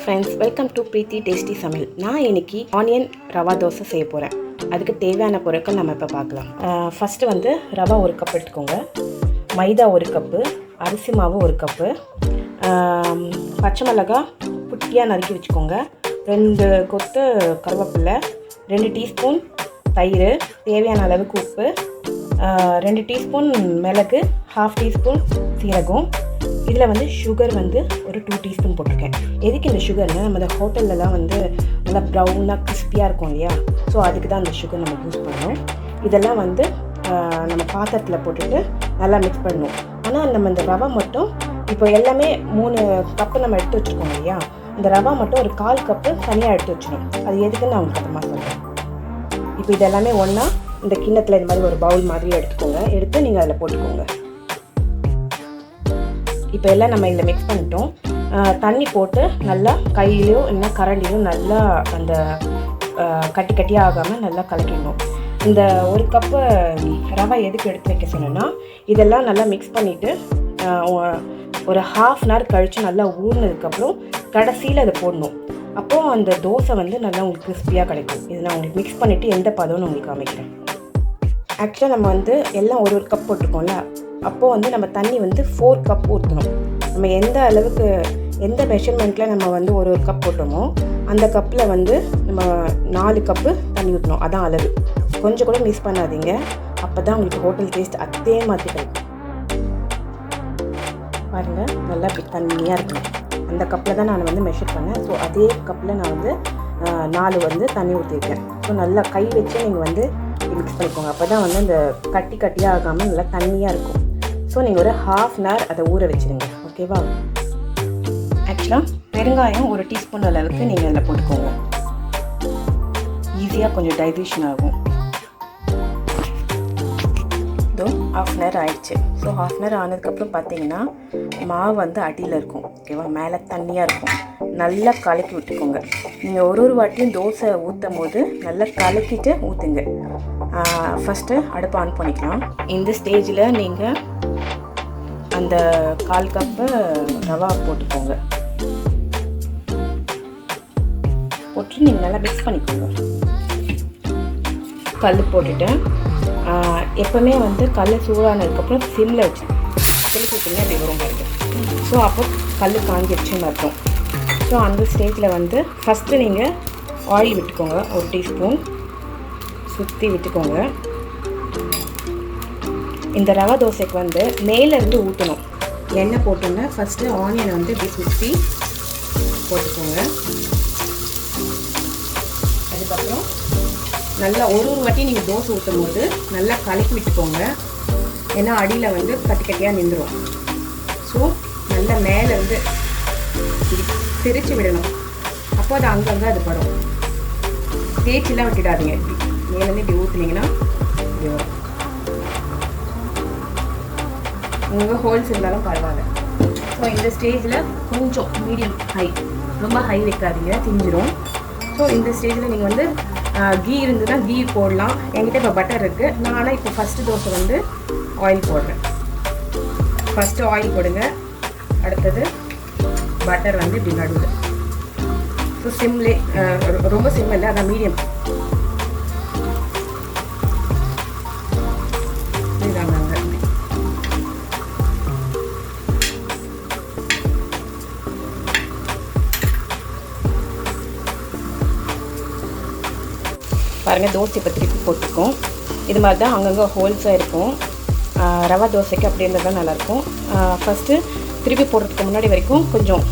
friends, welcome to Preeti Tasty Samil. நான் இன்னைக்கு onion rava dosa செய்ய போகிறேன். அதுக்கு தேவையான பொருட்கள் நம்ம இப்போ பார்க்கலாம். ஃபஸ்ட்டு வந்து ரவா 1 கப் எடுத்துக்கோங்க, மைதா 1 கப்பு, அரிசி மாவு 1 கப்பு, பச்சை மிளகாய் குட்டியாக நறுக்கி வச்சுக்கோங்க, 2 கொத்து கருவேப்பிலை, 2 டீஸ்பூன் தயிர், தேவையான அளவுக்கு உப்பு, 2 டீஸ்பூன் மிளகு, 1/2 டீஸ்பூன் சீரகம். இதில் வந்து சுகர் வந்து ஒரு 2 டீஸ்பூன் போட்டிருக்கேன். எதுக்கு இந்த சுகர்னால் நம்ம இந்த ஹோட்டல்லலாம் வந்து நல்லா ப்ரௌனாக கிறிஸ்பியாக இருக்கும் இல்லையா, ஸோ அதுக்கு தான் அந்த சுகர் நம்ம யூஸ் பண்ணணும். இதெல்லாம் வந்து நம்ம பாத்திரத்தில் போட்டுட்டு நல்லா மிக்ஸ் பண்ணணும். ஆனால் நம்ம இந்த ரவை மட்டும் இப்போ எல்லாமே 3 கப்பு நம்ம எடுத்து வச்சுருக்கோம் இல்லையா, இந்த ரவா மட்டும் ஒரு 1/4 கப்பு தனியாக எடுத்து வச்சிடணும். அது எதுக்குன்னு நான் உங்களுக்கு அப்புறமா சொல்கிறேன். இப்போ இதெல்லாமே ஒன்றா இந்த கிண்ணத்தில் இந்த மாதிரி ஒரு பவுல் மாதிரி எடுத்துக்கோங்க, எடுத்து நீங்கள் அதில் போட்டுக்கோங்க. இப்போ எல்லாம் நம்ம இதில் மிக்ஸ் பண்ணிட்டோம். தண்ணி போட்டு நல்லா கையிலையோ இல்லைன்னா கரண்டிலையோ நல்லா அந்த கட்டி கட்டியாக ஆகாமல் நல்லா கலக்கிடணும். இந்த 1 கப்பு ரவை எதுக்கு எடுத்து வைக்க சொன்னேன்னா, இதெல்லாம் நல்லா மிக்ஸ் பண்ணிவிட்டு ஒரு 1/2 அன் ஹவர் கழித்து நல்லா ஊறினதுக்கப்புறம் கடைசியில் அதை போடணும். அப்போது அந்த தோசை வந்து நல்லா உங்களுக்கு கிறிஸ்பியாக கிடைக்கும். இது நான் உங்களுக்கு மிக்ஸ் பண்ணிவிட்டு எந்த பதம்னு உங்களுக்கு காமிக்கிறேன். ஆக்சுவலாக நம்ம வந்து எல்லாம் ஒரு கப் போட்டிருக்கோம்ல, அப்போது வந்து நம்ம தண்ணி வந்து 4 கப் ஊற்றணும். நம்ம எந்த அளவுக்கு எந்த மெஷர்மெண்ட்டில் நம்ம வந்து ஒரு கப் போட்டோமோ அந்த கப்பில் வந்து நம்ம 4 கப்பு தண்ணி ஊற்றணும். அதான் அளவு. கொஞ்சம் கூட மிஸ் பண்ணாதீங்க, அப்போ தான் உங்களுக்கு ஹோட்டல் டேஸ்ட் அதே மாதிரி கிடைக்கும். பாருங்கள், நல்லா தண்ணியாக இருக்கணும். அந்த கப்பில் தான் நான் வந்து மெஷர் பண்ணேன். ஸோ அதே கப்பில் நான் வந்து 4 வந்து தண்ணி ஊற்றிருக்கேன். ஸோ நல்லா கை வச்சு நீங்கள் வந்து மிக்ஸ் பண்ணிக்கோங்க. அப்போ தான் வந்து அந்த கட்டியாக ஆகாமல் நல்லா தண்ணியாக இருக்கும். ஸோ நீங்கள் ஒரு 1/2 அன் ஹவர் அதை ஊற வச்சுருங்க, ஓகேவா? ஆக்சுவலாக பெருங்காயம் 1 டீஸ்பூன் அளவுக்கு நீங்கள் அதில் போட்டுக்கோங்க. ஈஸியாக கொஞ்சம் டைஜஷன் ஆகும். இதோ 1/2 அன் ஹவர் ஆயிடுச்சு. ஸோ 1/2 அன் ஹவர் ஆனதுக்கப்புறம் பார்த்தீங்கன்னா மாவு வந்து அடியில் இருக்கும், ஓகேவா? மேலே தண்ணியாக இருக்கும். நல்லா கலக்கி விட்டுக்கோங்க. நீங்கள் ஒரு வாட்டியும் தோசை ஊற்றும் போது நல்லா கலக்கிட்டு ஊற்றுங்க. ஃபஸ்ட்டு அடுப்பு ஆன் பண்ணிக்கலாம். இந்த ஸ்டேஜில் நீங்கள் அந்த 1/4 கப்பு ரவா போட்டுக்கோங்க. போட்டு நீங்கள் நல்லா மிக்ஸ் பண்ணிக்கோங்க. கல் போட்டுட்டு எப்போவுமே வந்து கல் சூடானதுக்கப்புறம் சிம்மில் வச்சு தெளிச்சுட்டிங்க அப்படி வரும் பாருங்க. ஸோ அப்போ கல் காஞ்சிடுச்சுன்னு அர்த்தம். ஸோ அந்த ஸ்டேஜில் வந்து ஃபஸ்ட்டு நீங்கள் ஆயில் விட்டுக்கோங்க, 1 டீஸ்பூன் சுற்றி விட்டுக்கோங்க. இந்த ரவா தோசைக்கு வந்து மேலேருந்து ஊற்றணும். எண்ணெய் போட்டோன்னா ஃபஸ்ட்டு ஆனியனை வந்து இப்படி சுற்றி போட்டுக்கோங்க. அதுக்கப்புறம் நல்லா ஒரு வாட்டி நீங்கள் தோசை ஊற்றும் போது நல்லா கலக்கி விட்டுக்கோங்க. ஏன்னா அடியில் வந்து கட்டியாக நின்றுடும். ஸோ நல்லா மேலேருந்து பிரித்து விடணும். அப்போ அது அங்கங்கே அது படும். தேய்ச்சிலாம் விட்டுடாதீங்க. மேலேருந்து இப்படி ஊற்றுனீங்கன்னா இப்படி வரும். உங்கள் ஹோல்ஸ் இருந்தாலும் பரவாயில்ல. ஸோ இந்த ஸ்டேஜில் கொஞ்சம் மீடியம் ஹை, ரொம்ப ஹை வைக்காதீங்க, திஞ்சிரும். ஸோ இந்த ஸ்டேஜில் நீங்கள் வந்து கீ இருந்ததுன்னா கீ போடலாம். என்கிட்ட இப்போ பட்டர் இருக்குது. நான் ஆனால் இப்போ ஃபஸ்ட்டு தோசை வந்து ஆயில் போடுறேன். ஃபஸ்ட்டு ஆயில் போடுங்க, அடுத்தது பட்டர் வந்து இப்படி நடுவுது. ஸோ சிம்லே, ரொம்ப சிம் இல்லை, அதான் மீடியம். பாருங்கள், தோசை இப்போ திருப்பி போட்டிருக்கோம். இது மாதிரி தான் அங்கங்கே ஹோல்ஸாக இருக்கும். ரவா தோசைக்கு அப்படி இருந்தால் தான் நல்லாயிருக்கும். ஃபஸ்ட்டு திருப்பி போடுறதுக்கு முன்னாடி வரைக்கும் கொஞ்சம்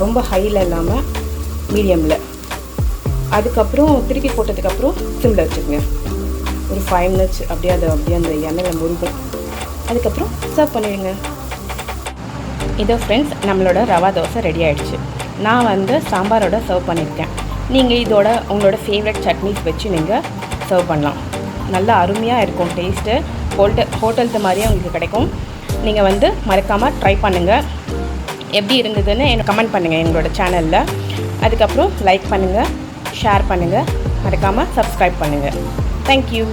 ரொம்ப ஹையில் இல்லாமல் மீடியமில், அதுக்கப்புறம் திருப்பி போட்டதுக்கப்புறம் சிம்மில் வச்சுக்கோங்க. ஒரு 5 மினிட்ஸ் அப்படியே அந்த எண்ணெயில் முருகும். அதுக்கப்புறம் சர்வ் பண்ணிடுங்க. இதோ ஃப்ரெண்ட்ஸ், நம்மளோட ரவா தோசை ரெடி ஆகிடுச்சு. நான் வந்து சாம்பாரோட சர்வ் பண்ணியிருக்கேன். நீங்கள் இதோட உங்களோட ஃபேவரட் சட்னிஸ் வச்சு நீங்கள் சர்வ் பண்ணலாம். நல்லா அருமையாக இருக்கும். டேஸ்ட்டு ஹோட்டல்து மாதிரியே உங்களுக்கு கிடைக்கும். நீங்கள் வந்து மறக்காமல் ட்ரை பண்ணுங்கள். எப்படி இருந்ததுன்னு எனக்கு கமெண்ட் பண்ணுங்கள் எங்களோட சேனலில். அதுக்கப்புறம் லைக் பண்ணுங்கள், ஷேர் பண்ணுங்கள், மறக்காமல் சப்ஸ்கிரைப் பண்ணுங்கள். தேங்க்யூ.